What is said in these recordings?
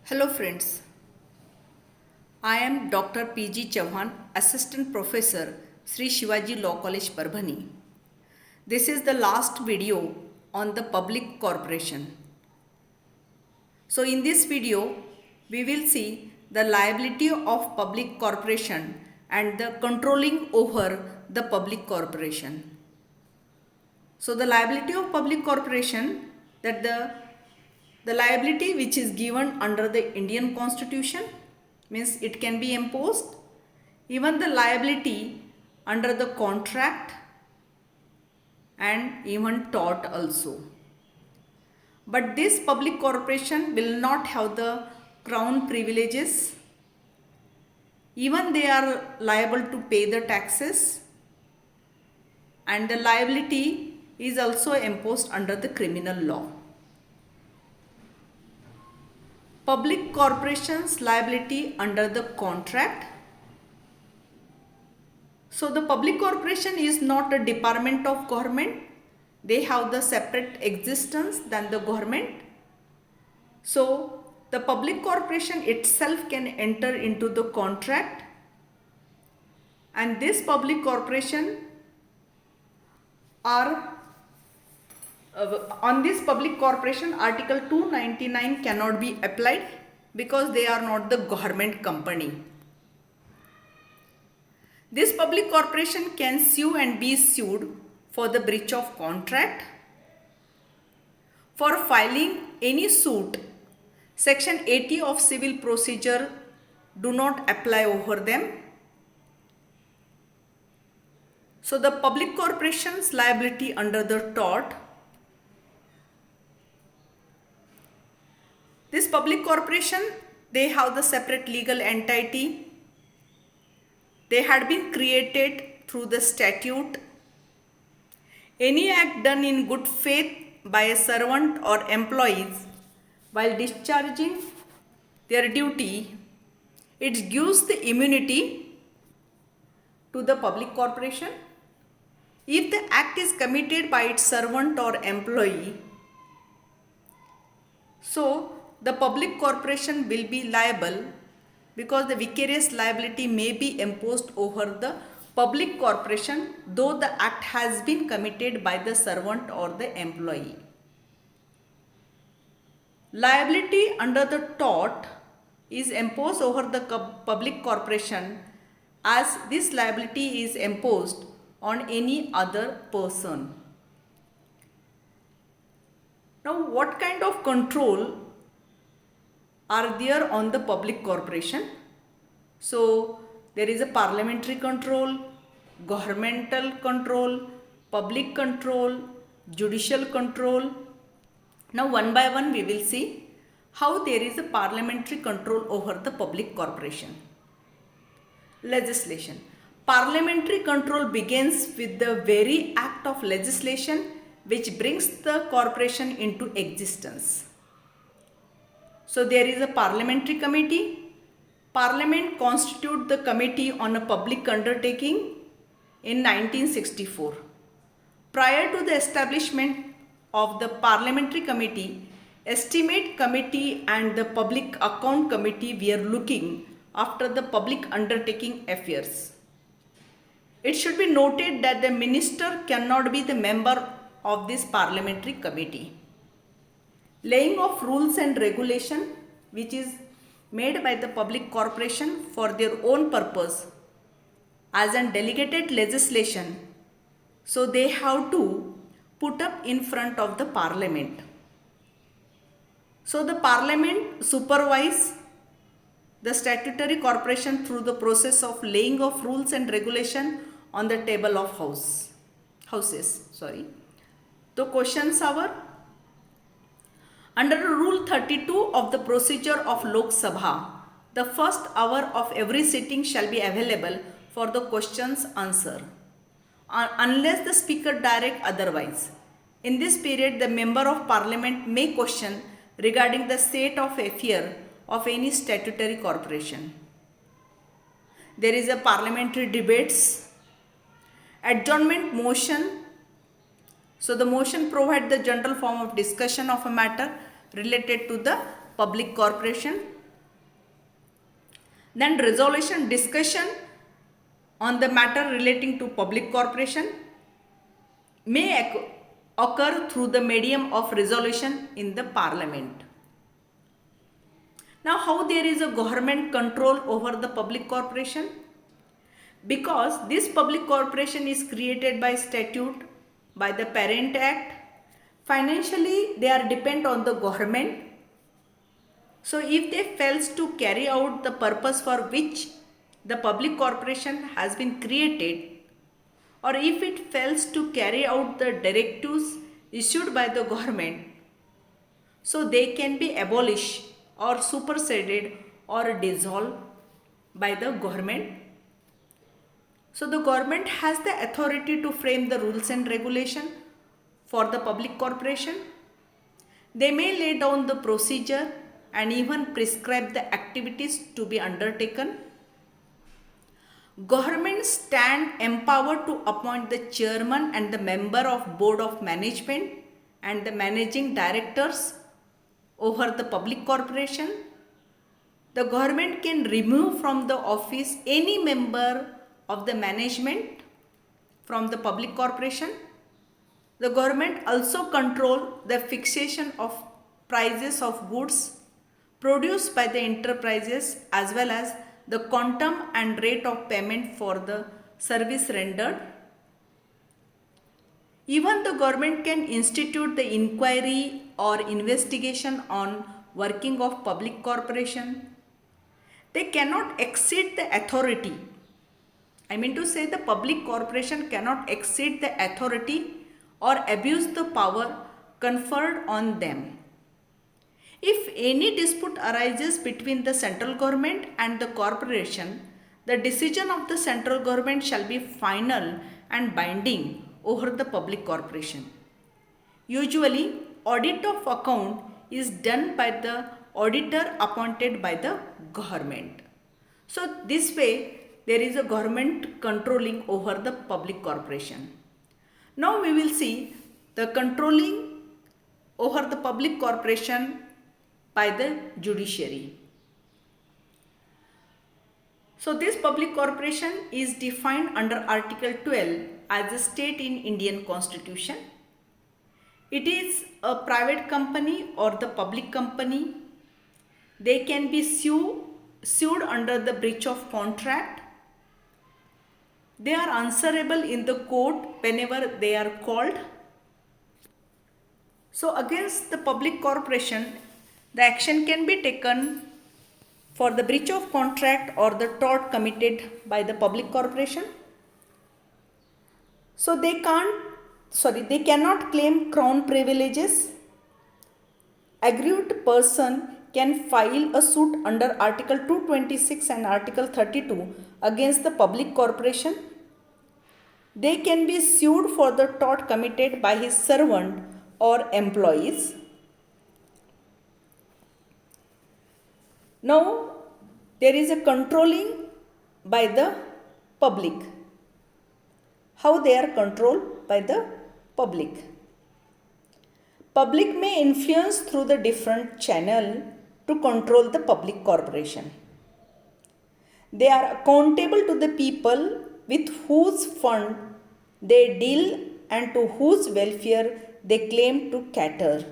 Hello friends, I am Dr. P.G. Chauhan, Assistant Professor, Sri Shivaji Law College, Parbhani. This is the last video on the public corporation. So in this video, we will see the liability of public corporation and the controlling over the public corporation. So the liability of public corporation, that the liability which is given under the Indian Constitution, means it can be imposed, even the liability under the contract and even tort also. But this public corporation will not have the crown privileges. Even they are liable to pay the taxes, and the liability is also imposed under the criminal law. Public corporations liability under the contract. So the public corporation is not a department of government. They have the separate existence than the government. So the public corporation itself can enter into the contract, and this public corporation are on this public corporation article 299 cannot be applied because they are not the government company. This public corporation can sue and be sued for the breach of contract. For filing any suit, section 80 of civil procedure do not apply over them. So the public corporation's liability under the tort. This public corporation, they have the separate legal entity. They had been created through the statute. Any act done in good faith by a servant or employees while discharging their duty, it gives the immunity to the public corporation. If the act is committed by its servant or employee, so the public corporation will be liable because the vicarious liability may be imposed over the public corporation though the act has been committed by the servant or the employee. Liability under the tort is imposed over the public corporation as this liability is imposed on any other person. Now, what kind of control are there on the public corporation? So there is a parliamentary control, governmental control, public control, judicial control. Now one by one we will see how there is a parliamentary control over the public corporation. Legislation. Parliamentary control begins with the very act of legislation which brings the corporation into existence. So there is a parliamentary committee. Parliament constituted the committee on a public undertaking in 1964. Prior to the establishment of the parliamentary committee, estimate committee and the public account committee were looking after the public undertaking affairs. It should be noted that the minister cannot be the member of this parliamentary committee. Laying of rules and regulation which is made by the public corporation for their own purpose as an delegated legislation, so they have to put up in front of the parliament. So the parliament supervise the statutory corporation through the process of laying of rules and regulation on the table of houses. The questions are: under Rule 32 of the procedure of Lok Sabha, the first hour of every sitting shall be available for the questions answer, unless the speaker direct otherwise. In this period, the member of parliament may question regarding the state of affair of any statutory corporation. There is a parliamentary debates, adjournment motion. So the motion provides the general form of discussion of a matter related to the public corporation. Then resolution discussion on the matter relating to public corporation may occur through the medium of resolution in the parliament. Now, how there is a government control over the public corporation? Because this public corporation is created by statute, by the Parent Act, financially they are dependent on the government. So if they fails to carry out the purpose for which the public corporation has been created, or if it fails to carry out the directives issued by the government, so they can be abolished or superseded or dissolved by the government. So the government has the authority to frame the rules and regulation for the public corporation. They may lay down the procedure and even prescribe the activities to be undertaken. Governments stand empowered to appoint the chairman and the member of board of management and the managing directors over the public corporation. The government can remove from the office any member of the management from the public corporation. The government also control the fixation of prices of goods produced by the enterprises as well as the quantum and rate of payment for the service rendered. Even the government can institute the inquiry or investigation on working of public corporation. They cannot exceed the authority. I mean to say the public corporation cannot exceed the authority or abuse the power conferred on them. If any dispute arises between the central government and the corporation, the decision of the central government shall be final and binding over the public corporation. Usually, audit of account is done by the auditor appointed by the government. So, this way there is a government controlling over the public corporation. Now, we will see the controlling over the public corporation by the judiciary. So this public corporation is defined under Article 12 as a state in Indian Constitution. It is a private company or the public company. They can be sued under the breach of contract. They are answerable in the court whenever they are called. So against the public corporation, the action can be taken for the breach of contract or the tort committed by the public corporation. So they cannot claim crown privileges. Aggrieved person can file a suit under Article 226 and Article 32 against the public corporation. They can be sued for the tort committed by his servant or employees. Now, there is a controlling by the public. How they are controlled by the public? Public may influence through the different channel to control the public corporation. They are accountable to the people with whose fund they deal and to whose welfare they claim to cater.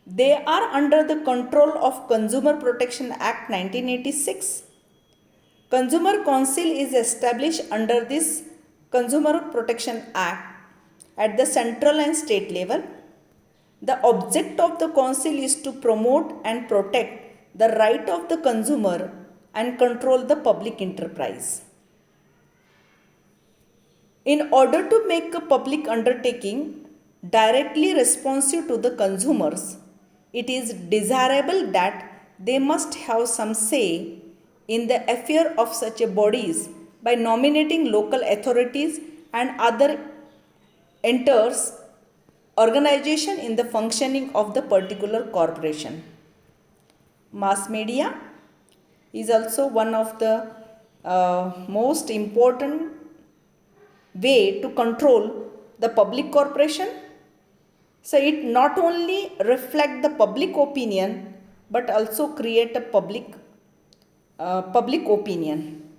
They are under the control of Consumer Protection Act 1986. Consumer Council is established under this Consumer Protection Act at the central and state level. The object of the council is to promote and protect the right of the consumer and control the public enterprise. In order to make a public undertaking directly responsive to the consumers, it is desirable that they must have some say in the affair of such bodies by nominating local authorities and other enters organization in the functioning of the particular corporation. Mass media is also one of the most important way to control the public corporation. So it not only reflect the public opinion but also create a public public opinion.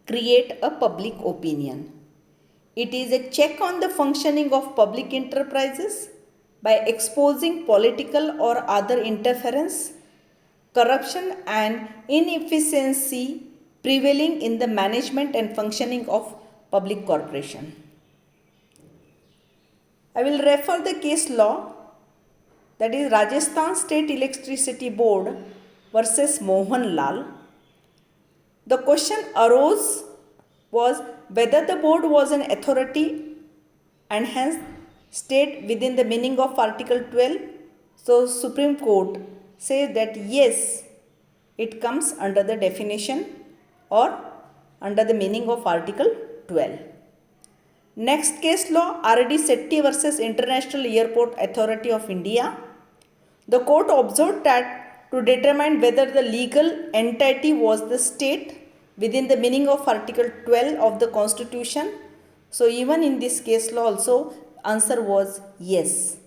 Create a public opinion. It is a check on the functioning of public enterprises by exposing political or other interference, corruption, and inefficiency prevailing in the management and functioning of public corporation. I will refer the case law, that is Rajasthan State Electricity Board versus Mohan Lal. The question arose was whether the board was an authority and hence stayed within the meaning of Article 12. So Supreme Court says that yes, it comes under the definition or under the meaning of Article 12. Next case law, R.D. Sethi versus International Airport Authority of India. The court observed that to determine whether the legal entity was the state within the meaning of Article 12 of the Constitution. So even in this case law also, answer was yes.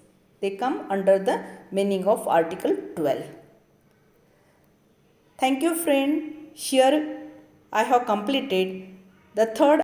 They come under the meaning of Article 12. Thank you friend. Here I have completed the third